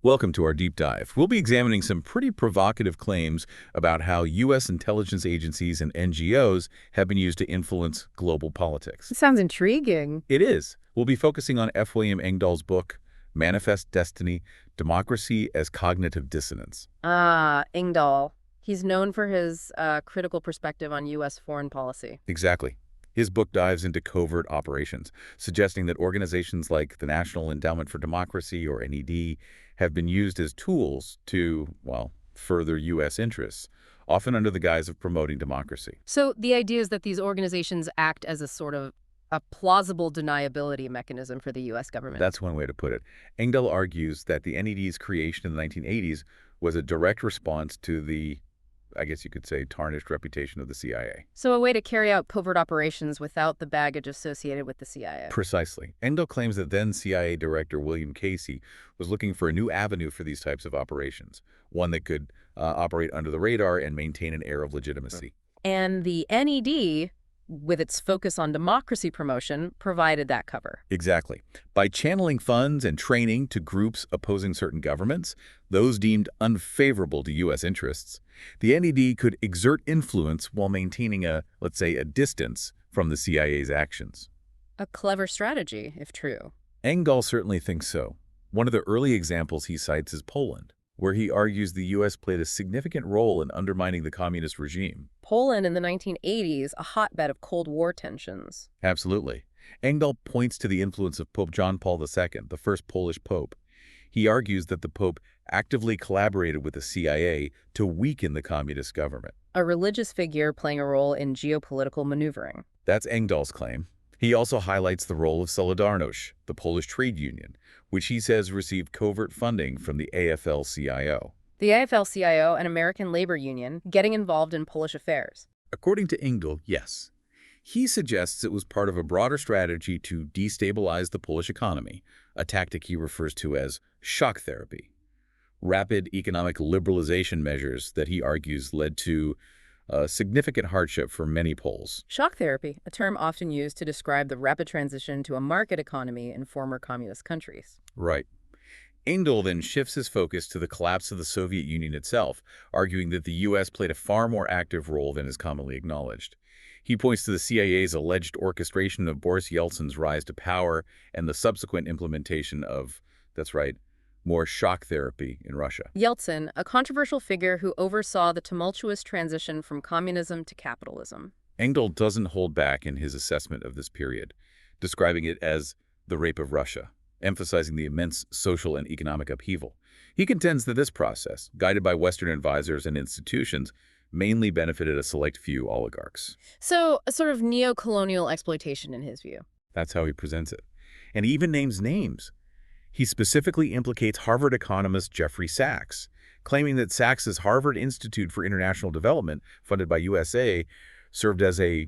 Welcome to our deep dive. We'll be examining some pretty provocative claims about how U.S. intelligence agencies and NGOs have been used to influence global politics. Sounds intriguing. It is. We'll be focusing on F-William-Engdahl's book, Manifest Destiny, Democracy as Cognitive-Dissonance. Engdahl. He's known for his critical perspective on U.S. foreign policy. Exactly. His book dives into covert operations, suggesting that organizations like the National Endowment for Democracy, or NED, have been used as tools to, well, further U.S. interests, often under the guise of promoting democracy. So the idea is that these organizations act as a sort of a plausible deniability mechanism for the U.S. government. That's one way to put it. Engdahl argues that the NED's creation in the 1980s was a direct response to the, I guess you could say, tarnished reputation of the CIA. So a way to carry out covert operations without the baggage associated with the CIA. Precisely. Engdahl claims that then CIA Director William Casey was looking for a new avenue for these types of operations, one that could operate under the radar and maintain an air of legitimacy. And the NED, with its focus on democracy promotion, provided that cover. Exactly. By channeling funds and training to groups opposing certain governments, those deemed unfavorable to U.S. interests, the NED could exert influence while maintaining let's say, a distance from the CIA's actions. A clever strategy, if true. Engdahl certainly thinks so. One of the early examples he cites is Poland, where he argues the U.S. played a significant role in undermining the communist regime. Poland in the 1980s, a hotbed of Cold War tensions. Absolutely. Engdahl points to the influence of Pope John Paul II, the first Polish pope. He argues that the Pope actively collaborated with the CIA to weaken the communist government. A religious figure playing a role in geopolitical maneuvering. That's Engdahl's claim. He also highlights the role of Solidarność, the Polish trade union, which he says received covert funding from the AFL-CIO. The AFL-CIO, an American labor union, getting involved in Polish affairs. According to Engdahl, yes. He suggests it was part of a broader strategy to destabilize the Polish economy, a tactic he refers to as shock therapy. Rapid economic liberalization measures that he argues led to significant hardship for many Poles. Shock therapy, a term often used to describe the rapid transition to a market economy in former communist countries. Right. Engdahl then shifts his focus to the collapse of the Soviet Union itself, arguing that the U.S. played a far more active role than is commonly acknowledged. He points to the CIA's alleged orchestration of Boris Yeltsin's rise to power and the subsequent implementation of, that's right, more shock therapy in Russia. Yeltsin, a controversial figure who oversaw the tumultuous transition from communism to capitalism. Engdahl doesn't hold back in his assessment of this period, describing it as the rape of Russia, emphasizing the immense social and economic upheaval. He contends that this process, guided by Western advisors and institutions, mainly benefited a select few oligarchs. So, a sort of neo-colonial exploitation in his view. That's how he presents it. And he even names names. He specifically implicates Harvard economist Jeffrey Sachs, claiming that Sachs's Harvard Institute for International Development, funded by USA, served as a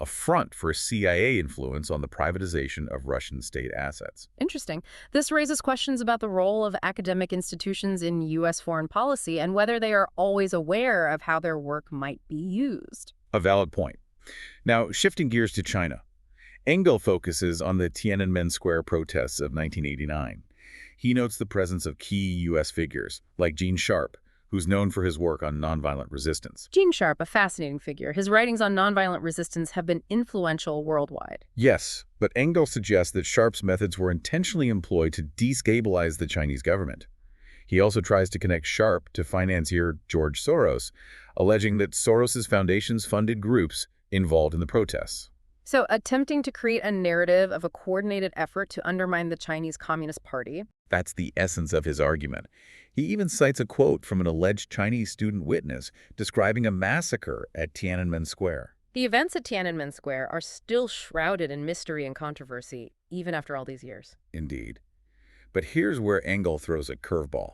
front for CIA influence on the privatization of Russian state assets. Interesting. This raises questions about the role of academic institutions in U.S. foreign policy and whether they are always aware of how their work might be used. A valid point. Now, shifting gears to China. Engdahl focuses on the Tiananmen Square protests of 1989. He notes the presence of key U.S. figures, like Gene Sharp, who's known for his work on nonviolent resistance. Gene Sharp, a fascinating figure. His writings on nonviolent resistance have been influential worldwide. Yes, but Engdahl suggests that Sharp's methods were intentionally employed to destabilize the Chinese government. He also tries to connect Sharp to financier George Soros, alleging that Soros's foundations funded groups involved in the protests. So, attempting to create a narrative of a coordinated effort to undermine the Chinese Communist Party. That's the essence of his argument. He even cites a quote from an alleged Chinese student witness describing a massacre at Tiananmen Square. The events at Tiananmen Square are still shrouded in mystery and controversy, even after all these years. Indeed. But here's where Engdahl throws a curveball.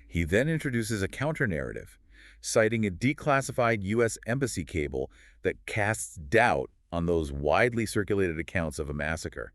He then introduces a counter-narrative, citing a declassified U.S. embassy cable that casts doubt on those widely circulated accounts of a massacre.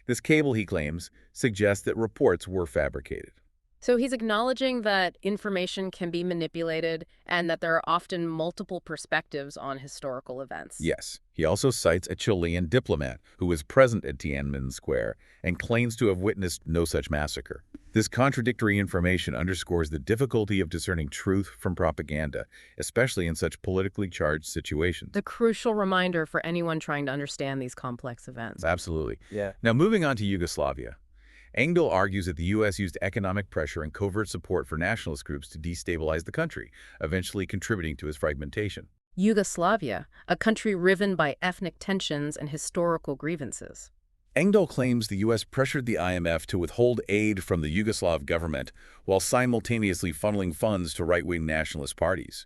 This cable, he claims, suggests that reports were fabricated. So he's acknowledging that information can be manipulated and that there are often multiple perspectives on historical events. Yes, he also cites a Chilean diplomat who was present at Tiananmen Square and claims to have witnessed no such massacre. This contradictory information underscores the difficulty of discerning truth from propaganda, especially in such politically charged situations. The crucial reminder for anyone trying to understand these complex events. Absolutely. Yeah. Now, moving on to Yugoslavia. Engdahl argues that the U.S. used economic pressure and covert support for nationalist groups to destabilize the country, eventually contributing to its fragmentation. Yugoslavia, a country riven by ethnic tensions and historical grievances. Engdahl claims the U.S. pressured the IMF to withhold aid from the Yugoslav government while simultaneously funneling funds to right-wing nationalist parties.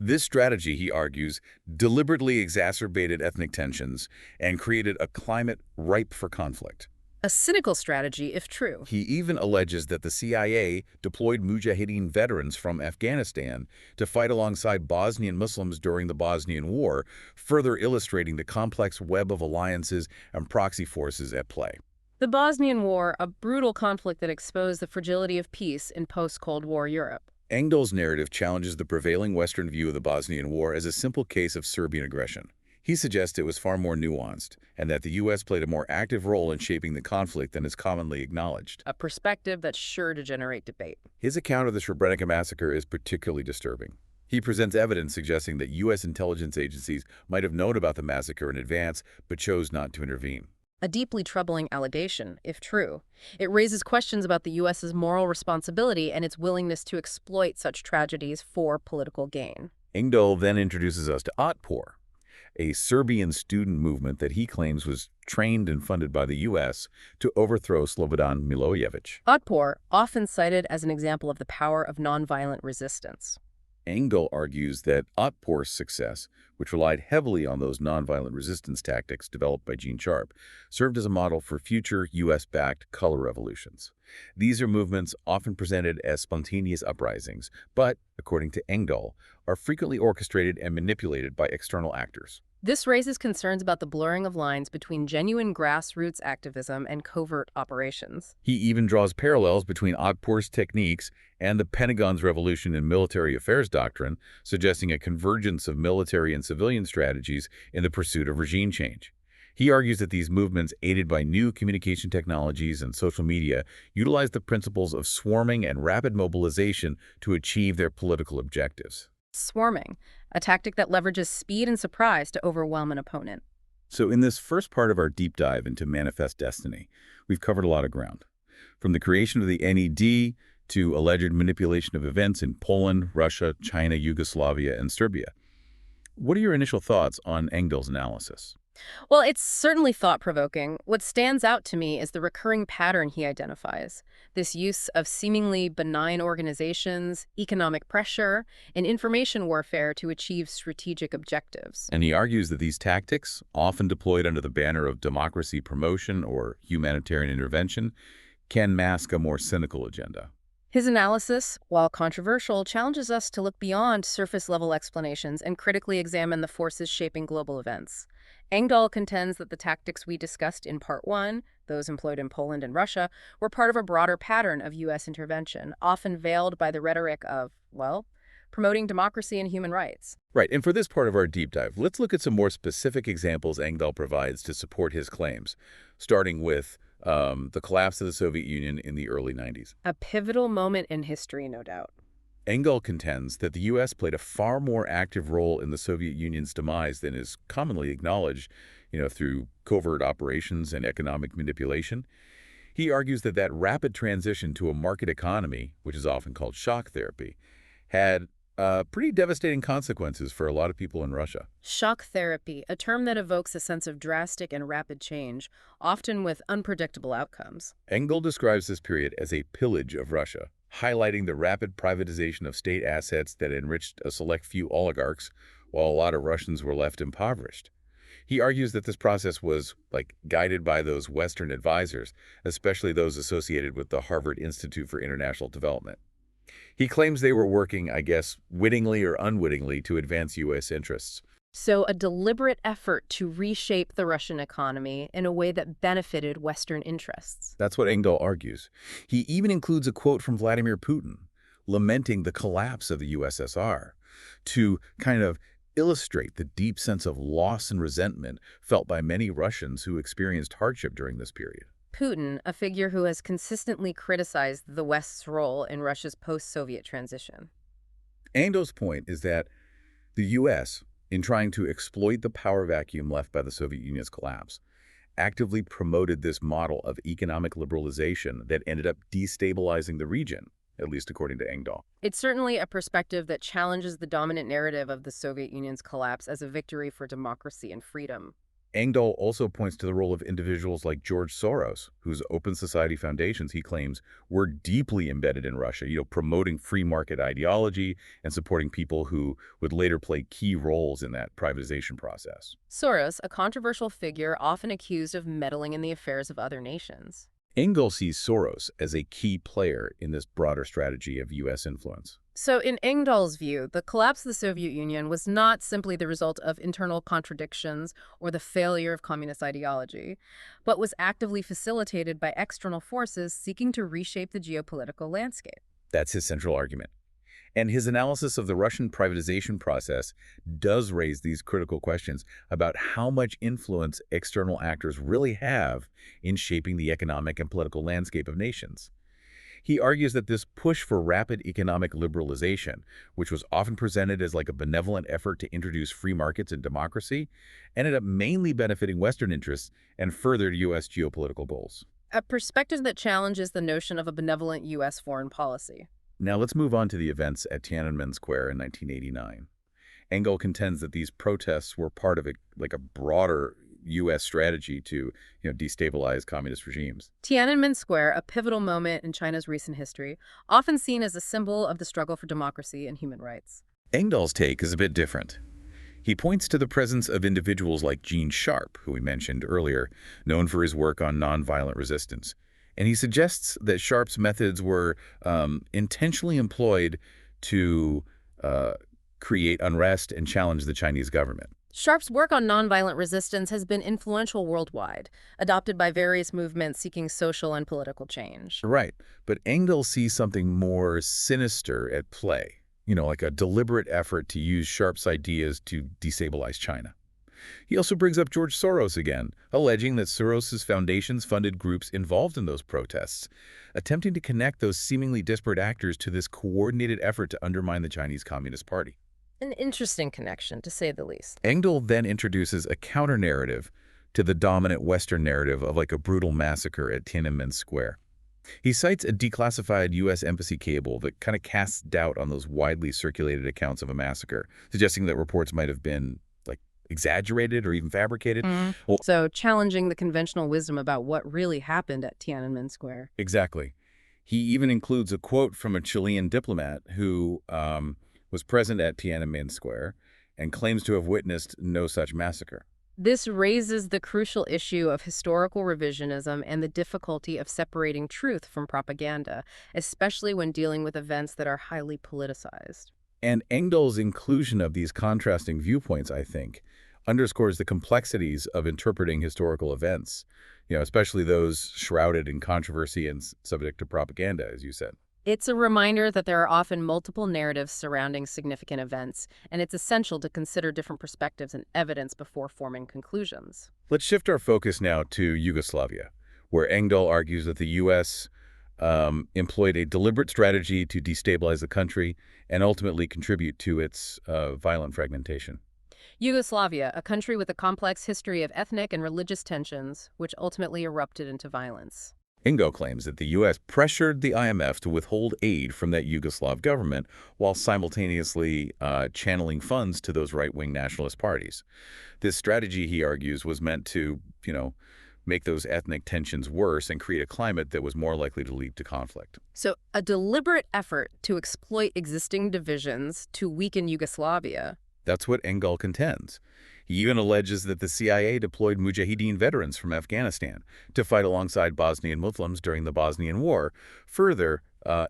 This strategy, he argues, deliberately exacerbated ethnic tensions and created a climate ripe for conflict. A cynical strategy, if true. He even alleges that the CIA deployed Mujahideen veterans from Afghanistan to fight alongside Bosnian Muslims during the Bosnian War, further illustrating the complex web of alliances and proxy forces at play. The Bosnian War, a brutal conflict that exposed the fragility of peace in post-Cold War Europe. Engdahl's narrative challenges the prevailing Western view of the Bosnian War as a simple case of Serbian aggression. He suggests it was far more nuanced, and that the U.S. played a more active role in shaping the conflict than is commonly acknowledged. A perspective that's sure to generate debate. His account of the Srebrenica massacre is particularly disturbing. He presents evidence suggesting that U.S. intelligence agencies might have known about the massacre in advance, but chose not to intervene. A deeply troubling allegation, if true. It raises questions about the U.S.'s moral responsibility and its willingness to exploit such tragedies for political gain. Engdahl then introduces us to Otpor, a Serbian student movement that he claims was trained and funded by the U.S. to overthrow Slobodan Milosevic. Otpor, often cited as an example of the power of nonviolent resistance. Engdahl argues that Otpor's success, which relied heavily on those nonviolent resistance tactics developed by Gene Sharp, served as a model for future U.S.-backed color revolutions. These are movements often presented as spontaneous uprisings, but, according to Engdahl, are frequently orchestrated and manipulated by external actors. This raises concerns about the blurring of lines between genuine grassroots activism and covert operations. He even draws parallels between Otpor's techniques and the Pentagon's revolution in military affairs doctrine, suggesting a convergence of military and civilian strategies in the pursuit of regime change. He argues that these movements, aided by new communication technologies and social media, utilize the principles of swarming and rapid mobilization to achieve their political objectives. Swarming, a tactic that leverages speed and surprise to overwhelm an opponent. So in this first part of our deep dive into Manifest Destiny, we've covered a lot of ground. From the creation of the NED to alleged manipulation of events in Poland, Russia, China, Yugoslavia, and Serbia. What are your initial thoughts on Engdahl's analysis? Well, it's certainly thought-provoking. What stands out to me is the recurring pattern he identifies. This use of seemingly benign organizations, economic pressure, and information warfare to achieve strategic objectives. And he argues that these tactics, often deployed under the banner of democracy promotion or humanitarian intervention, can mask a more cynical agenda. His analysis, while controversial, challenges us to look beyond surface-level explanations and critically examine the forces shaping global events. Engdahl contends that the tactics we discussed in Part 1, those employed in Poland and Russia, were part of a broader pattern of U.S. intervention, often veiled by the rhetoric of, well, promoting democracy and human rights. Right, and for this part of our deep dive, let's look at some more specific examples Engdahl provides to support his claims, starting with the collapse of the Soviet Union in the early 90s. A pivotal moment in history, no doubt. Engdahl contends that the U.S. played a far more active role in the Soviet Union's demise than is commonly acknowledged, through covert operations and economic manipulation. He argues that that rapid transition to a market economy, which is often called shock therapy, had pretty devastating consequences for a lot of people in Russia. Shock therapy, a term that evokes a sense of drastic and rapid change, often with unpredictable outcomes. Engdahl describes this period as a pillage of Russia, highlighting the rapid privatization of state assets that enriched a select few oligarchs, while a lot of Russians were left impoverished. He argues that this process was, guided by those Western advisors, especially those associated with the Harvard Institute for International Development. He claims they were working, wittingly or unwittingly, to advance U.S. interests. So, a deliberate effort to reshape the Russian economy in a way that benefited Western interests. That's what Engdahl argues. He even includes a quote from Vladimir Putin, lamenting the collapse of the USSR, to kind of illustrate the deep sense of loss and resentment felt by many Russians who experienced hardship during this period. Putin, a figure who has consistently criticized the West's role in Russia's post-Soviet transition. Engdahl's point is that the U.S., in trying to exploit the power vacuum left by the Soviet Union's collapse, actively promoted this model of economic liberalization that ended up destabilizing the region, at least according to Engdahl. It's certainly a perspective that challenges the dominant narrative of the Soviet Union's collapse as a victory for democracy and freedom. Engdahl also points to the role of individuals like George Soros, whose open society foundations, he claims, were deeply embedded in Russia, promoting free market ideology and supporting people who would later play key roles in that privatization process. Soros, a controversial figure often accused of meddling in the affairs of other nations. Engdahl sees Soros as a key player in this broader strategy of U.S. influence. So, in Engdahl's view, the collapse of the Soviet Union was not simply the result of internal contradictions or the failure of communist ideology, but was actively facilitated by external forces seeking to reshape the geopolitical landscape. That's his central argument. And his analysis of the Russian privatization process does raise these critical questions about how much influence external actors really have in shaping the economic and political landscape of nations. He argues that this push for rapid economic liberalization, which was often presented as like a benevolent effort to introduce free markets and democracy, ended up mainly benefiting Western interests and furthered U.S. geopolitical goals. A perspective that challenges the notion of a benevolent U.S. foreign policy. Now let's move on to the events at Tiananmen Square in 1989. Engdahl contends that these protests were part of a broader U.S. strategy to destabilize communist regimes. Tiananmen Square, a pivotal moment in China's recent history, often seen as a symbol of the struggle for democracy and human rights. Engdahl's take is a bit different. He points to the presence of individuals like Gene Sharp, who we mentioned earlier, known for his work on nonviolent resistance. And he suggests that Sharp's methods were intentionally employed to create unrest and challenge the Chinese government. Sharp's work on nonviolent resistance has been influential worldwide, adopted by various movements seeking social and political change. Right, but Engdahl sees something more sinister at play, like a deliberate effort to use Sharp's ideas to destabilize China. He also brings up George Soros again, alleging that Soros's foundations funded groups involved in those protests, attempting to connect those seemingly disparate actors to this coordinated effort to undermine the Chinese Communist Party. An interesting connection, to say the least. Engdahl then introduces a counter-narrative to the dominant Western narrative of like a brutal massacre at Tiananmen Square. He cites a declassified U.S. embassy cable that kind of casts doubt on those widely circulated accounts of a massacre, suggesting that reports might have been exaggerated or even fabricated. Well, So challenging the conventional wisdom about what really happened at Tiananmen Square. exactly. He even includes a quote from a Chilean diplomat who was present at Tiananmen Square and claims to have witnessed no such massacre. This raises the crucial issue of historical revisionism and the difficulty of separating truth from propaganda, especially when dealing with events that are highly politicized. And Engdahl's inclusion of these contrasting viewpoints, I think, underscores the complexities of interpreting historical events, especially those shrouded in controversy and subject to propaganda, as you said. It's a reminder that there are often multiple narratives surrounding significant events, and it's essential to consider different perspectives and evidence before forming conclusions. Let's shift our focus now to Yugoslavia, where Engdahl argues that the U.S. Employed a deliberate strategy to destabilize the country and ultimately contribute to its violent fragmentation. Yugoslavia, a country with a complex history of ethnic and religious tensions, which ultimately erupted into violence. Engdahl claims that the U.S. pressured the IMF to withhold aid from that Yugoslav government while simultaneously channeling funds to those right-wing nationalist parties. This strategy, he argues, was meant to, make those ethnic tensions worse and create a climate that was more likely to lead to conflict. So, a deliberate effort to exploit existing divisions to weaken Yugoslavia. That's what Engdahl contends. He even alleges that the CIA deployed Mujahideen veterans from Afghanistan to fight alongside Bosnian Muslims during the Bosnian War, further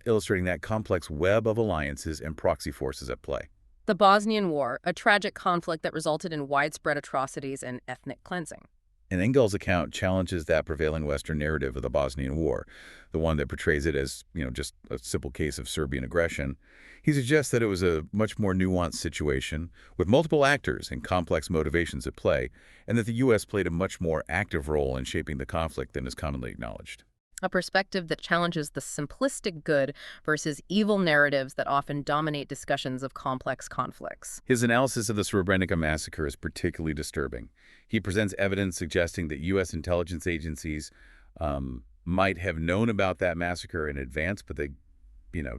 illustrating that complex web of alliances and proxy forces at play. The Bosnian War, a tragic conflict that resulted in widespread atrocities and ethnic cleansing. And Engdahl's account challenges that prevailing Western narrative of the Bosnian War, the one that portrays it as, just a simple case of Serbian aggression. He suggests that it was a much more nuanced situation, with multiple actors and complex motivations at play, and that the U.S. played a much more active role in shaping the conflict than is commonly acknowledged. A perspective that challenges the simplistic good versus evil narratives that often dominate discussions of complex conflicts. His analysis of the Srebrenica massacre is particularly disturbing. He presents evidence suggesting that U.S. intelligence agencies might have known about that massacre in advance, but they,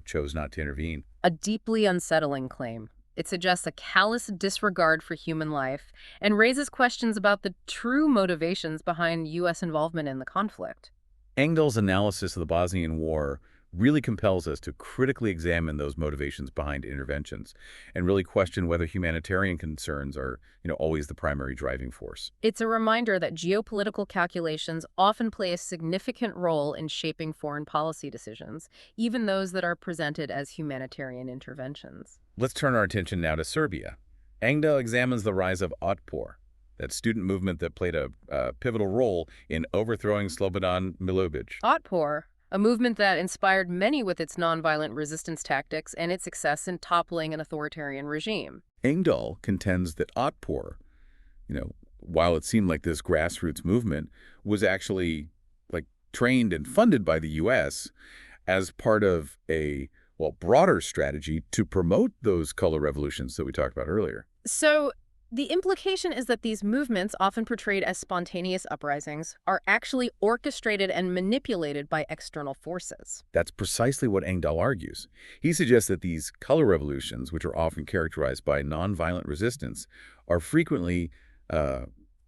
chose not to intervene. A deeply unsettling claim. It suggests a callous disregard for human life and raises questions about the true motivations behind U.S. involvement in the conflict. Engdahl's analysis of the Bosnian War really compels us to critically examine those motivations behind interventions and really question whether humanitarian concerns are, always the primary driving force. It's a reminder that geopolitical calculations often play a significant role in shaping foreign policy decisions, even those that are presented as humanitarian interventions. Let's turn our attention now to Serbia. Engdahl examines the rise of Otpor, that student movement that played a pivotal role in overthrowing Slobodan Milosevic. Otpor, a movement that inspired many with its nonviolent resistance tactics and its success in toppling an authoritarian regime. Engdahl contends that Otpor, while it seemed like this grassroots movement, was actually trained and funded by the U.S. as part of a broader strategy to promote those color revolutions that we talked about earlier. So the implication is that these movements, often portrayed as spontaneous uprisings, are actually orchestrated and manipulated by external forces. That's precisely what Engdahl argues. He suggests that these color revolutions, which are often characterized by nonviolent resistance, are frequently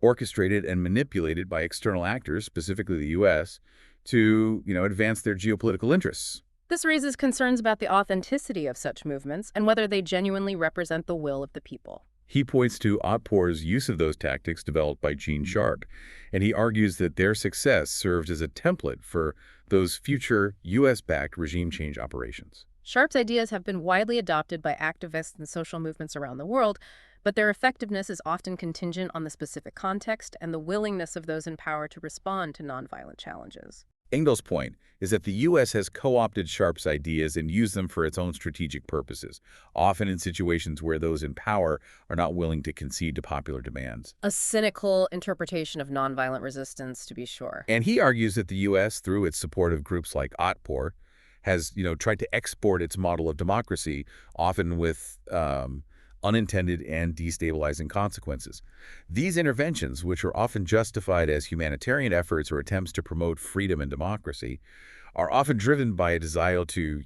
orchestrated and manipulated by external actors, specifically the U.S., to, advance their geopolitical interests. This raises concerns about the authenticity of such movements and whether they genuinely represent the will of the people. He points to Otpor's use of those tactics developed by Gene Sharp, and he argues that their success served as a template for those future U.S.-backed regime change operations. Sharp's ideas have been widely adopted by activists and social movements around the world, but their effectiveness is often contingent on the specific context and the willingness of those in power to respond to nonviolent challenges. Engdahl's point is that the U.S. has co-opted Sharp's ideas and used them for its own strategic purposes, often in situations where those in power are not willing to concede to popular demands. A cynical interpretation of nonviolent resistance, to be sure. And he argues that the U.S., through its support of groups like Otpor, has tried to export its model of democracy, often with unintended and destabilizing consequences. These interventions, which are often justified as humanitarian efforts or attempts to promote freedom and democracy, are often driven by a desire to,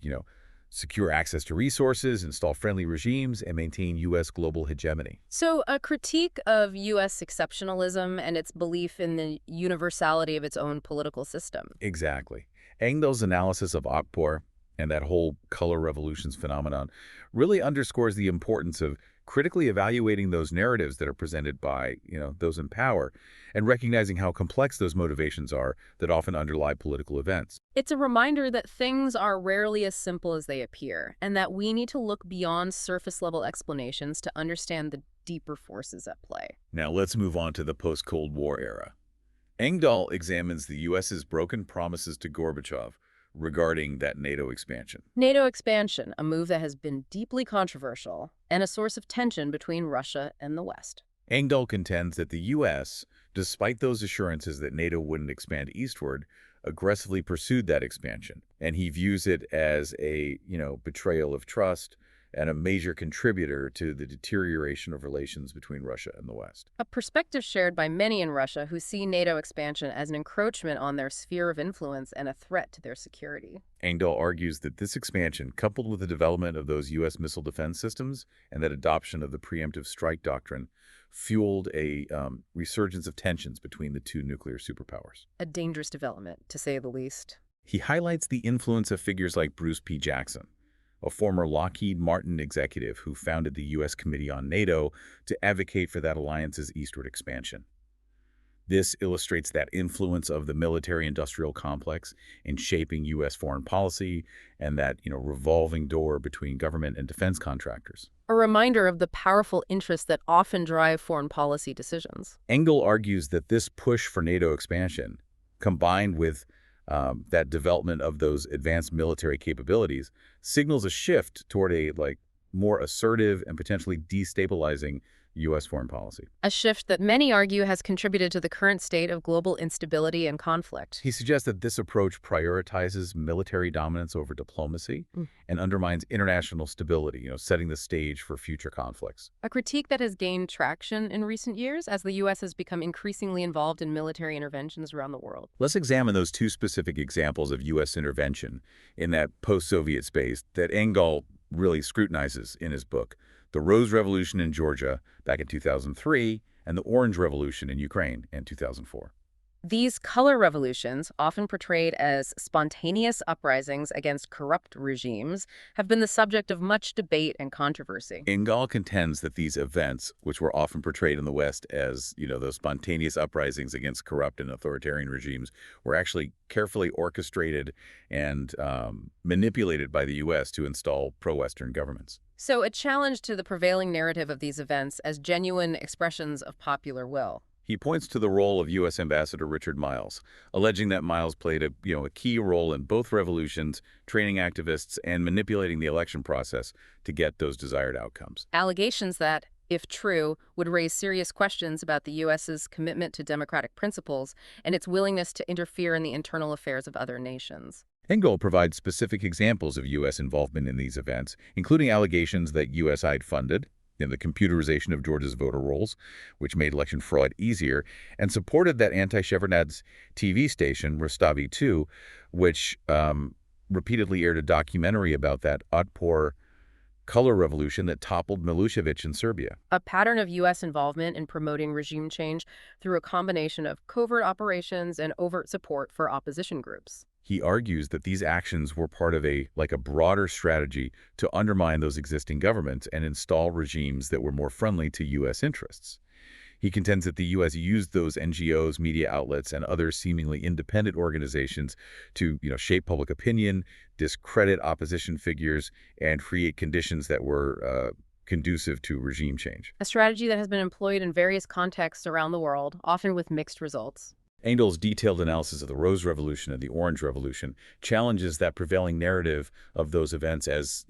secure access to resources, install friendly regimes, and maintain U.S. global hegemony. So a critique of U.S. exceptionalism and its belief in the universality of its own political system. Exactly. Engdahl's analysis of Otpor and that whole color revolutions phenomenon really underscores the importance of critically evaluating those narratives that are presented by, those in power, and recognizing how complex those motivations are that often underlie political events. It's a reminder that things are rarely as simple as they appear, and that we need to look beyond surface-level explanations to understand the deeper forces at play. Now let's move on to the post-Cold War era. Engdahl examines the U.S.'s broken promises to Gorbachev regarding that NATO expansion. NATO expansion, a move that has been deeply controversial and a source of tension between Russia and the West. Engdahl contends that the U.S., despite those assurances that NATO wouldn't expand eastward, aggressively pursued that expansion. And he views it as a, betrayal of trust and a major contributor to the deterioration of relations between Russia and the West. A perspective shared by many in Russia who see NATO expansion as an encroachment on their sphere of influence and a threat to their security. Engdahl argues that this expansion, coupled with the development of those U.S. missile defense systems and that adoption of the preemptive strike doctrine, fueled a resurgence of tensions between the two nuclear superpowers. A dangerous development, to say the least. He highlights the influence of figures like Bruce P. Jackson, a former Lockheed Martin executive who founded the U.S. Committee on NATO to advocate for that alliance's eastward expansion. This illustrates that influence of the military-industrial complex in shaping U.S. foreign policy and that, revolving door between government and defense contractors. A reminder of the powerful interests that often drive foreign policy decisions. Engdahl argues that this push for NATO expansion, combined with that development of those advanced military capabilities, signals a shift toward a more assertive and potentially destabilizing U.S. foreign policy. A shift that many argue has contributed to the current state of global instability and conflict. He suggests that this approach prioritizes military dominance over diplomacy and undermines international stability, setting the stage for future conflicts. A critique that has gained traction in recent years as the U.S. has become increasingly involved in military interventions around the world. Let's examine those two specific examples of U.S. intervention in that post-Soviet space that Engdahl really scrutinizes in his book: the Rose Revolution in Georgia back in 2003 and the Orange Revolution in Ukraine in 2004. These color revolutions, often portrayed as spontaneous uprisings against corrupt regimes, have been the subject of much debate and controversy. Engdahl contends that these events, which were often portrayed in the West as, those spontaneous uprisings against corrupt and authoritarian regimes, were actually carefully orchestrated and manipulated by the U.S. to install pro-Western governments. So a challenge to the prevailing narrative of these events as genuine expressions of popular will. He points to the role of U.S. Ambassador Richard Miles, alleging that Miles played a key role in both revolutions, training activists, and manipulating the election process to get those desired outcomes. Allegations that, if true, would raise serious questions about the U.S.'s commitment to democratic principles and its willingness to interfere in the internal affairs of other nations. Engdahl provides specific examples of U.S. involvement in these events, including allegations that USAID funded in the computerization of Georgia's voter rolls, which made election fraud easier, and supported that anti-Shevardnadze TV station, Rustavi 2, which repeatedly aired a documentary about that Otpor color revolution that toppled Milosevic in Serbia. A pattern of U.S. involvement in promoting regime change through a combination of covert operations and overt support for opposition groups. He argues that these actions were part of a broader strategy to undermine those existing governments and install regimes that were more friendly to U.S. interests. He contends that the U.S. used those NGOs, media outlets, and other seemingly independent organizations to, shape public opinion, discredit opposition figures, and create conditions that were conducive to regime change. A strategy that has been employed in various contexts around the world, often with mixed results. Engdahl's detailed analysis of the Rose Revolution and the Orange Revolution challenges that prevailing narrative of those events as,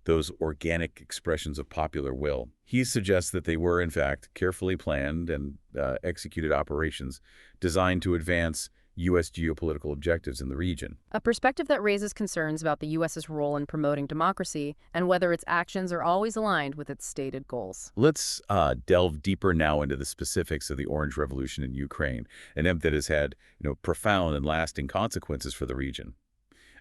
those organic expressions of popular will. He suggests that they were, in fact, carefully planned and executed operations designed to advance U.S. geopolitical objectives in the region. A perspective that raises concerns about the U.S.'s role in promoting democracy and whether its actions are always aligned with its stated goals. Let's delve deeper now into the specifics of the Orange Revolution in Ukraine, an event that has had, profound and lasting consequences for the region.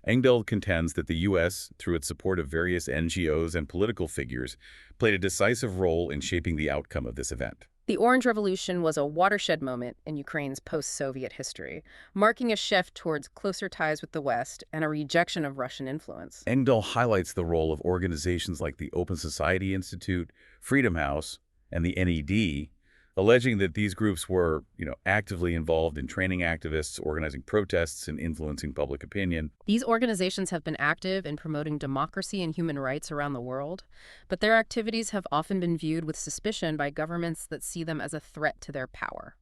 Engdahl contends that the U.S., through its support of various NGOs and political figures, played a decisive role in shaping the outcome of this event. The Orange Revolution was a watershed moment in Ukraine's post-Soviet history, marking a shift towards closer ties with the West and a rejection of Russian influence. Engdahl highlights the role of organizations like the Open Society Institute, Freedom House, and the NED, alleging that these groups were, actively involved in training activists, organizing protests, and influencing public opinion. These organizations have been active in promoting democracy and human rights around the world, but their activities have often been viewed with suspicion by governments that see them as a threat to their power.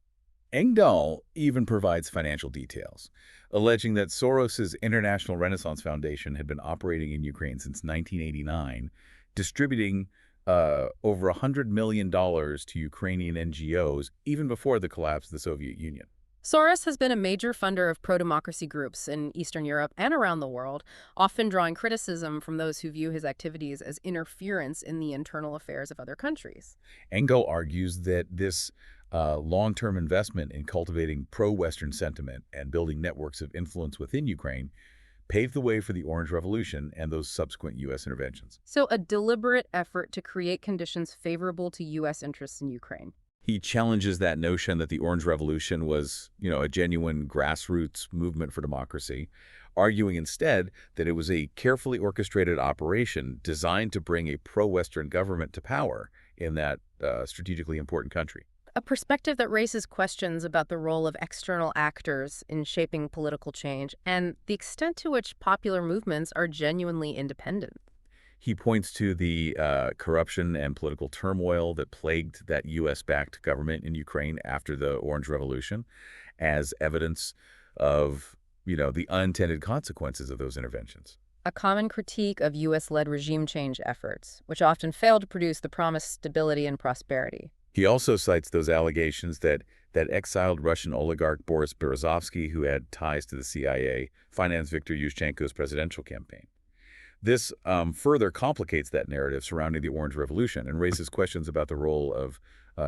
Engdahl even provides financial details, alleging that Soros's International Renaissance Foundation had been operating in Ukraine since 1989, distributing over $100 million to Ukrainian NGOs even before the collapse of the Soviet Union. Soros has been a major funder of pro-democracy groups in Eastern Europe and around the world, often drawing criticism from those who view his activities as interference in the internal affairs of other countries. Engdahl argues that this long-term investment in cultivating pro-Western sentiment and building networks of influence within Ukraine paved the way for the Orange Revolution and those subsequent U.S. interventions. So a deliberate effort to create conditions favorable to U.S. interests in Ukraine. He challenges that notion that the Orange Revolution was, a genuine grassroots movement for democracy, arguing instead that it was a carefully orchestrated operation designed to bring a pro-Western government to power in that strategically important country. A perspective that raises questions about the role of external actors in shaping political change and the extent to which popular movements are genuinely independent. He points to the corruption and political turmoil that plagued that U.S.-backed government in Ukraine after the Orange Revolution as evidence of, the unintended consequences of those interventions. A common critique of U.S.-led regime change efforts, which often fail to produce the promised stability and prosperity. He also cites those allegations that exiled Russian oligarch Boris Berezovsky, who had ties to the CIA, financed Viktor Yushchenko's presidential campaign. This further complicates that narrative surrounding the Orange Revolution and raises questions about the role of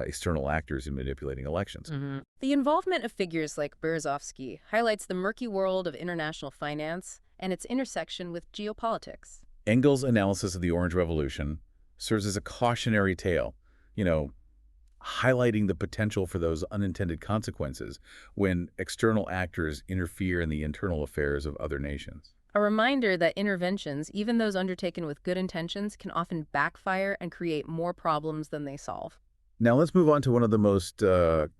external actors in manipulating elections. The involvement of figures like Berezovsky highlights the murky world of international finance and its intersection with geopolitics. Engdahl's analysis of the Orange Revolution serves as a cautionary tale, you know, highlighting the potential for those unintended consequences when external actors interfere in the internal affairs of other nations. A reminder that interventions, even those undertaken with good intentions, can often backfire and create more problems than they solve. Now let's move on to one of the most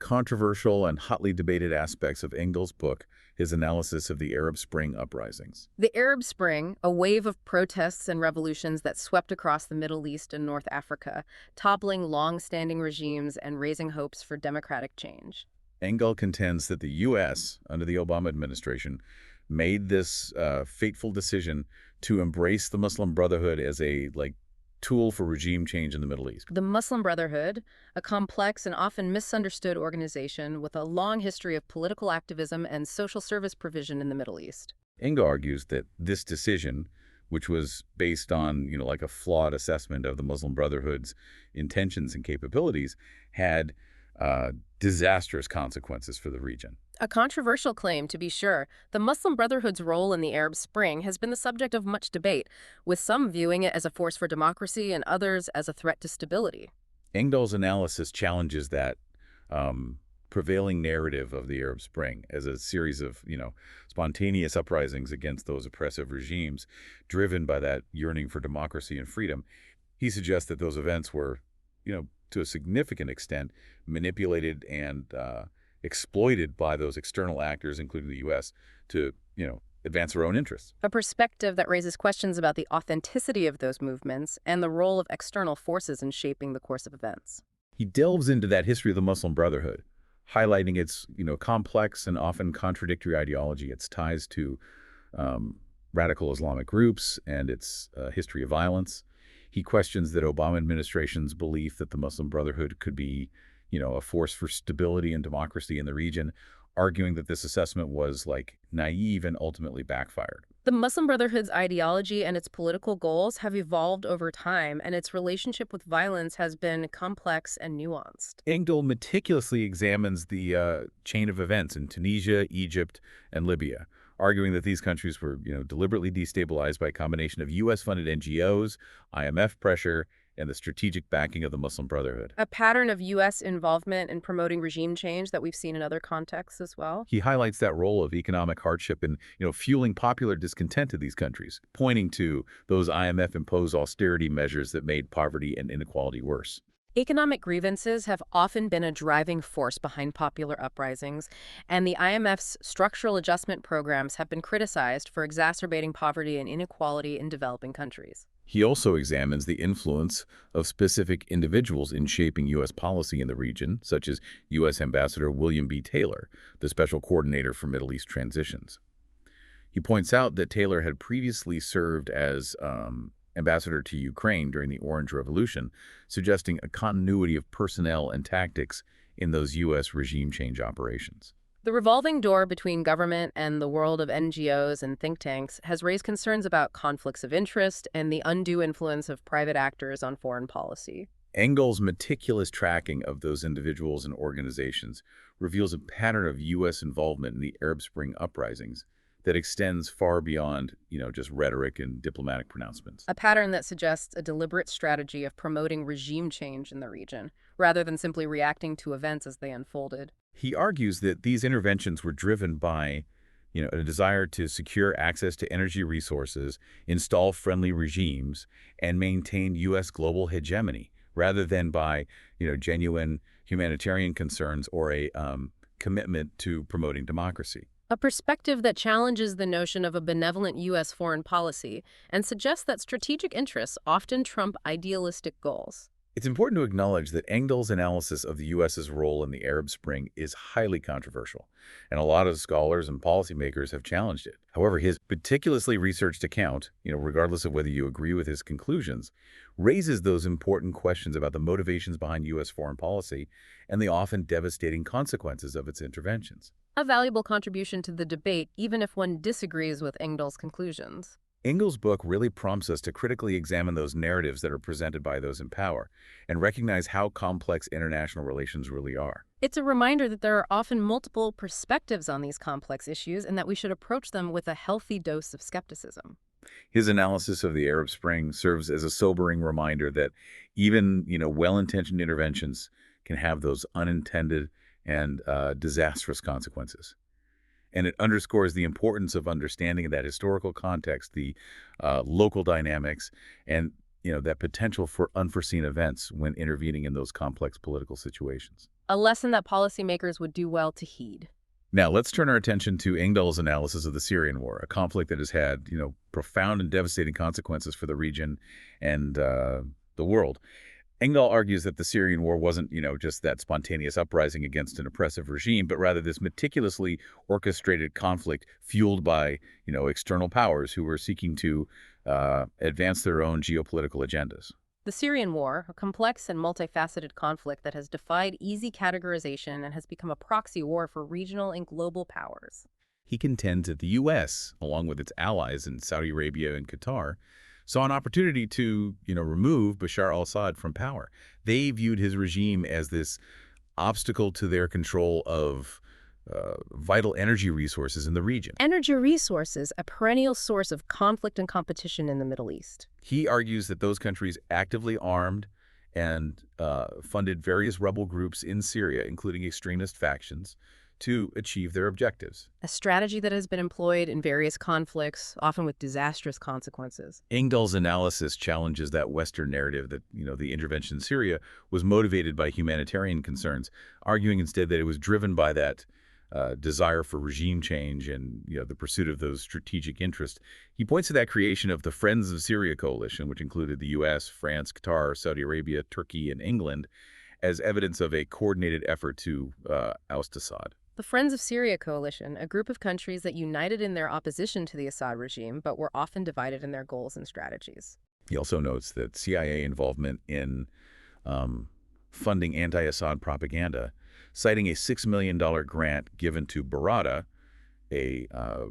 controversial and hotly debated aspects of Engdahl's book, his analysis of the Arab Spring uprisings. The Arab Spring, a wave of protests and revolutions that swept across the Middle East and North Africa, toppling long-standing regimes and raising hopes for democratic change. Engdahl contends that the U.S., under the Obama administration, made this fateful decision to embrace the Muslim Brotherhood as a tool for regime change in the Middle East. The Muslim Brotherhood, a complex and often misunderstood organization with a long history of political activism and social service provision in the Middle East. Engdahl argues that this decision, which was based on, a flawed assessment of the Muslim Brotherhood's intentions and capabilities, had disastrous consequences for the region. A controversial claim, to be sure, the Muslim Brotherhood's role in the Arab Spring has been the subject of much debate, with some viewing it as a force for democracy and others as a threat to stability. Engdahl's analysis challenges that prevailing narrative of the Arab Spring as a series of, spontaneous uprisings against those oppressive regimes driven by that yearning for democracy and freedom. He suggests that those events were, to a significant extent, manipulated and exploited by those external actors, including the U.S., to, advance their own interests. A perspective that raises questions about the authenticity of those movements and the role of external forces in shaping the course of events. He delves into that history of the Muslim Brotherhood, highlighting its, complex and often contradictory ideology, its ties to radical Islamic groups, and its history of violence. He questions that Obama administration's belief that the Muslim Brotherhood could be, a force for stability and democracy in the region, arguing that this assessment was naive and ultimately backfired. The Muslim Brotherhood's ideology and its political goals have evolved over time, and its relationship with violence has been complex and nuanced. Engdahl meticulously examines the chain of events in Tunisia, Egypt, and Libya, arguing that these countries were, deliberately destabilized by a combination of U.S.-funded NGOs, IMF pressure, and the strategic backing of the Muslim Brotherhood. A pattern of U.S. involvement in promoting regime change that we've seen in other contexts as well. He highlights that role of economic hardship in, fueling popular discontent in these countries, pointing to those IMF-imposed austerity measures that made poverty and inequality worse. Economic grievances have often been a driving force behind popular uprisings, and the IMF's structural adjustment programs have been criticized for exacerbating poverty and inequality in developing countries. He also examines the influence of specific individuals in shaping U.S. policy in the region, such as U.S. Ambassador William B. Taylor, the Special Coordinator for Middle East Transitions. He points out that Taylor had previously served as ambassador to Ukraine during the Orange Revolution, suggesting a continuity of personnel and tactics in those U.S. regime change operations. The revolving door between government and the world of NGOs and think tanks has raised concerns about conflicts of interest and the undue influence of private actors on foreign policy. Engdahl's meticulous tracking of those individuals and organizations reveals a pattern of U.S. involvement in the Arab Spring uprisings that extends far beyond, just rhetoric and diplomatic pronouncements. A pattern that suggests a deliberate strategy of promoting regime change in the region, rather than simply reacting to events as they unfolded. He argues that these interventions were driven by, a desire to secure access to energy resources, install friendly regimes, and maintain U.S. global hegemony, rather than by, genuine humanitarian concerns, or a commitment to promoting democracy. A perspective that challenges the notion of a benevolent U.S. foreign policy and suggests that strategic interests often trump idealistic goals. It's important to acknowledge that Engdahl's analysis of the U.S.'s role in the Arab Spring is highly controversial, and a lot of scholars and policymakers have challenged it. However, his meticulously researched account, regardless of whether you agree with his conclusions, raises those important questions about the motivations behind U.S. foreign policy and the often devastating consequences of its interventions. A valuable contribution to the debate, even if one disagrees with Engdahl's conclusions. Engdahl's book really prompts us to critically examine those narratives that are presented by those in power and recognize how complex international relations really are. It's a reminder that there are often multiple perspectives on these complex issues and that we should approach them with a healthy dose of skepticism. His analysis of the Arab Spring serves as a sobering reminder that even, well-intentioned interventions can have those unintended and disastrous consequences. And it underscores the importance of understanding that historical context, the local dynamics, and that potential for unforeseen events when intervening in those complex political situations. A lesson that policymakers would do well to heed. Now, let's turn our attention to Engdahl's analysis of the Syrian war, a conflict that has had profound and devastating consequences for the region and the world. Engdahl argues that the Syrian war wasn't, just that spontaneous uprising against an oppressive regime, but rather this meticulously orchestrated conflict fueled by, external powers who were seeking to advance their own geopolitical agendas. The Syrian war, a complex and multifaceted conflict that has defied easy categorization and has become a proxy war for regional and global powers. He contends that the U.S., along with its allies in Saudi Arabia and Qatar, saw an opportunity to, remove Bashar al-Assad from power. They viewed his regime as this obstacle to their control of vital energy resources in the region. Energy resources, a perennial source of conflict and competition in the Middle East. He argues that those countries actively armed and funded various rebel groups in Syria, including extremist factions, to achieve their objectives. A strategy that has been employed in various conflicts, often with disastrous consequences. Engdahl's analysis challenges that Western narrative that, the intervention in Syria was motivated by humanitarian concerns, arguing instead that it was driven by that desire for regime change and, the pursuit of those strategic interests. He points to that creation of the Friends of Syria coalition, which included the U.S., France, Qatar, Saudi Arabia, Turkey, and England, as evidence of a coordinated effort to oust Assad. The Friends of Syria coalition, a group of countries that united in their opposition to the Assad regime, but were often divided in their goals and strategies. He also notes that CIA involvement in funding anti-Assad propaganda, citing a $6 million grant given to Barada, a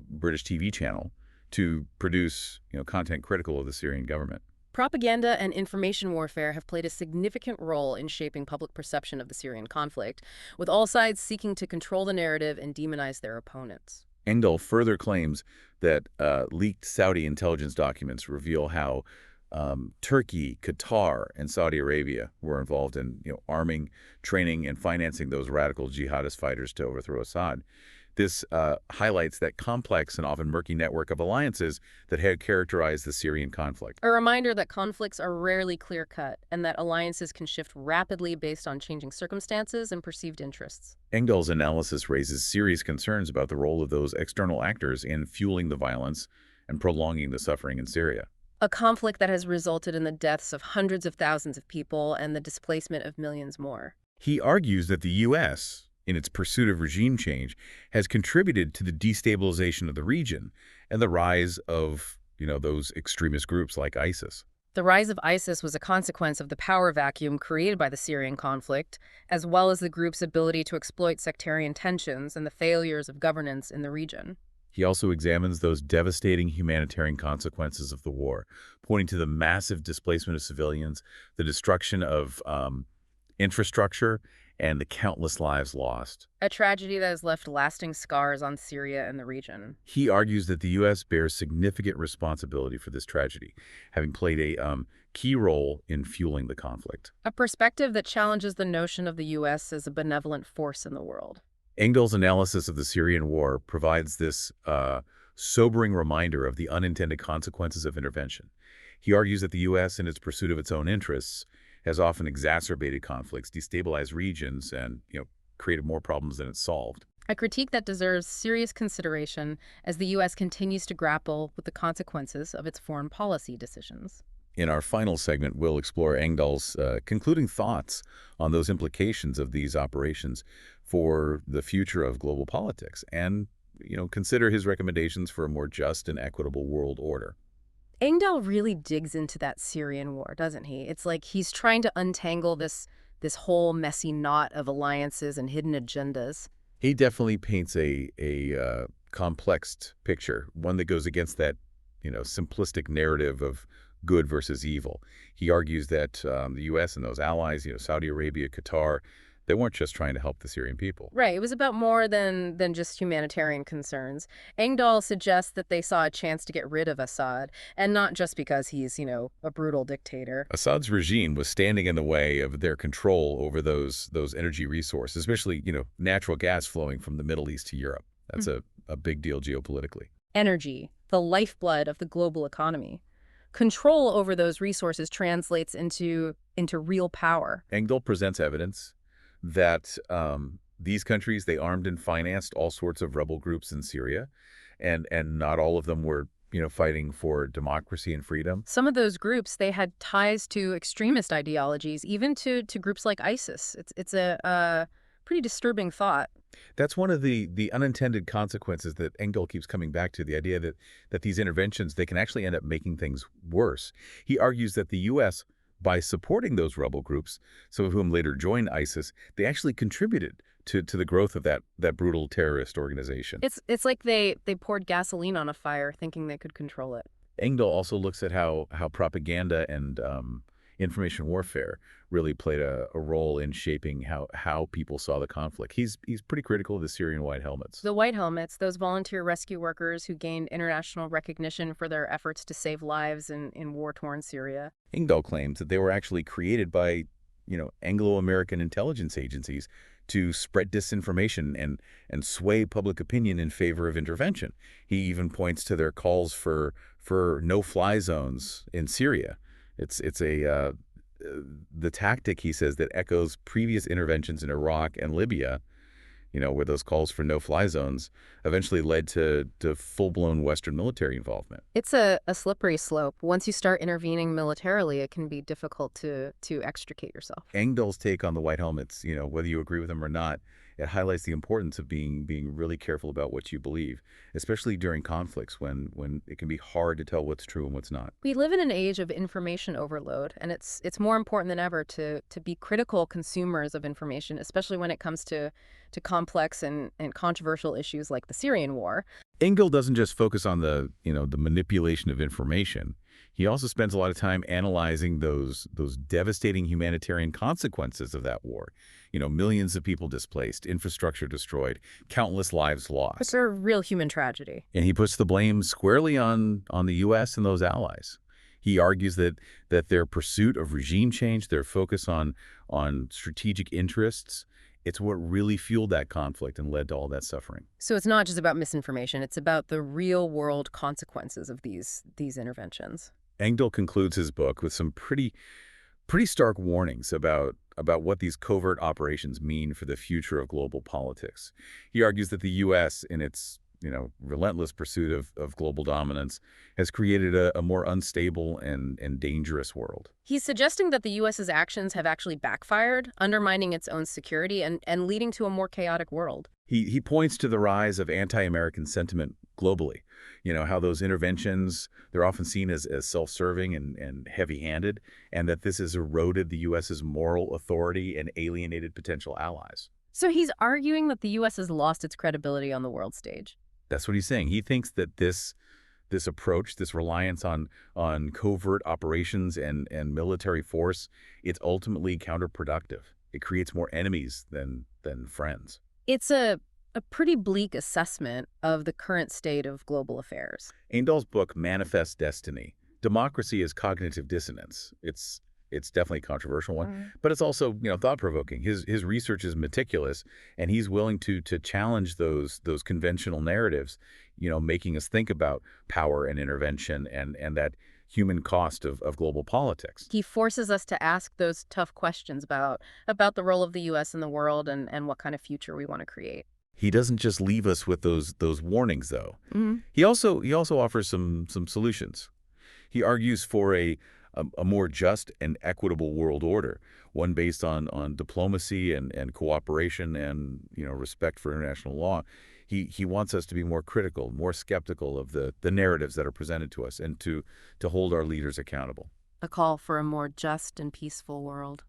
British TV channel, to produce content critical of the Syrian government. Propaganda and information warfare have played a significant role in shaping public perception of the Syrian conflict, with all sides seeking to control the narrative and demonize their opponents. Engdahl further claims that leaked Saudi intelligence documents reveal how Turkey, Qatar, and Saudi Arabia were involved in arming, training, and financing those radical jihadist fighters to overthrow Assad. This highlights that complex and often murky network of alliances that had characterized the Syrian conflict. A reminder that conflicts are rarely clear-cut and that alliances can shift rapidly based on changing circumstances and perceived interests. Engdahl's analysis raises serious concerns about the role of those external actors in fueling the violence and prolonging the suffering in Syria. A conflict that has resulted in the deaths of hundreds of thousands of people and the displacement of millions more. He argues that the U.S., in its pursuit of regime change, has contributed to the destabilization of the region and the rise of, those extremist groups like ISIS. The rise of ISIS was a consequence of the power vacuum created by the Syrian conflict, as well as the group's ability to exploit sectarian tensions and the failures of governance in the region. He also examines those devastating humanitarian consequences of the war, pointing to the massive displacement of civilians, the destruction of infrastructure, and the countless lives lost. A tragedy that has left lasting scars on Syria and the region. He argues that the U.S. bears significant responsibility for this tragedy, having played a key role in fueling the conflict. A perspective that challenges the notion of the U.S. as a benevolent force in the world. Engdahl's analysis of the Syrian war provides this sobering reminder of the unintended consequences of intervention. He argues that the U.S., in its pursuit of its own interests, has often exacerbated conflicts, destabilized regions, and created more problems than it's solved. A critique that deserves serious consideration as the U.S. continues to grapple with the consequences of its foreign policy decisions. In our final segment, we'll explore Engdahl's concluding thoughts on those implications of these operations for the future of global politics and, consider his recommendations for a more just and equitable world order. Engdahl really digs into that Syrian war, doesn't he? It's like he's trying to untangle this whole messy knot of alliances and hidden agendas. He definitely paints a complex picture, one that goes against that, simplistic narrative of good versus evil. He argues that the U.S. and those allies, Saudi Arabia, Qatar, they weren't just trying to help the Syrian people. Right. It was about more than just humanitarian concerns. Engdahl suggests that they saw a chance to get rid of Assad, and not just because he's, a brutal dictator. Assad's regime was standing in the way of their control over those energy resources, especially, natural gas flowing from the Middle East to Europe. That's a big deal geopolitically. Energy, the lifeblood of the global economy. Control over those resources translates into real power. Engdahl presents evidence that these countries, they armed and financed all sorts of rebel groups in Syria, and not all of them were, fighting for democracy and freedom. Some of those groups, they had ties to extremist ideologies, even to groups like ISIS. It's a pretty disturbing thought. That's one of the unintended consequences that Engdahl keeps coming back to, the idea that these interventions, they can actually end up making things worse. He argues that the U.S., by supporting those rebel groups, some of whom later joined ISIS, they actually contributed to the growth of that brutal terrorist organization. It's like they poured gasoline on a fire thinking they could control it. Engdahl also looks at how propaganda and information warfare really played a role in shaping how people saw the conflict. He's pretty critical of the Syrian White Helmets. The White Helmets, those volunteer rescue workers who gained international recognition for their efforts to save lives in war-torn Syria. Engdahl claims that they were actually created by, Anglo-American intelligence agencies to spread disinformation and sway public opinion in favor of intervention. He even points to their calls for no-fly zones in Syria. It's the tactic, he says, that echoes previous interventions in Iraq and Libya, where those calls for no-fly zones eventually led to full-blown Western military involvement. It's a slippery slope. Once you start intervening militarily, it can be difficult to extricate yourself. Engdahl's take on the White Helmets, whether you agree with them or not, it highlights the importance of being really careful about what you believe, especially during conflicts when it can be hard to tell what's true and what's not. We live in an age of information overload, and it's more important than ever to be critical consumers of information, especially when it comes to complex and controversial issues like the Syrian war. Engdahl doesn't just focus on the manipulation of information. He also spends a lot of time analyzing those devastating humanitarian consequences of that war. Millions of people displaced, infrastructure destroyed, countless lives lost. It's a real human tragedy. And he puts the blame squarely on the U.S. and those allies. He argues that their pursuit of regime change, their focus on strategic interests, it's what really fueled that conflict and led to all that suffering. So it's not just about misinformation, it's about the real-world consequences of these interventions. Engdahl concludes his book with some pretty stark warnings about what these covert operations mean for the future of global politics. He argues that the U.S., in its relentless pursuit of global dominance, has created a more unstable and dangerous world. He's suggesting that the U.S.'s actions have actually backfired, undermining its own security and leading to a more chaotic world. He points to the rise of anti-American sentiment globally. How those interventions, they're often seen as self-serving and heavy-handed, and that this has eroded the U.S.'s moral authority and alienated potential allies. So he's arguing that the U.S. has lost its credibility on the world stage. That's what he's saying. He thinks that this approach, this reliance on covert operations and military force, it's ultimately counterproductive. It creates more enemies than friends. It's a pretty bleak assessment of the current state of global affairs. Engdahl's book, Manifest Destiny, Democracy-as-Cognitive-Dissonance, it's definitely a controversial one, but it's also, thought-provoking. His research is meticulous, and he's willing to challenge those conventional narratives, making us think about power and intervention, and that human cost of global politics. He forces us to ask those tough questions about the role of the U.S. in the world and what kind of future we want to create. He doesn't just leave us with those warnings, though. Hmm. He also offers some solutions. He argues for a more just and equitable world order, one based on diplomacy and cooperation and respect for international law. He wants us to be more critical, more skeptical of the narratives that are presented to us, and to hold our leaders accountable. A call for a more just and peaceful world.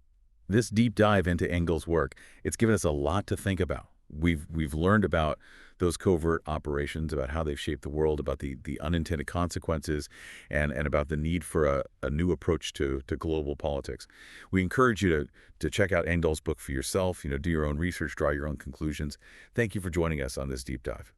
This deep dive into Engdahl's work, it's given us a lot to think about. We've learned about those covert operations, about how they've shaped the world, about the unintended consequences, and about the need for a new approach to global politics. We encourage you to check out Engdahl's book for yourself, do your own research, draw your own conclusions. Thank you for joining us on this deep dive.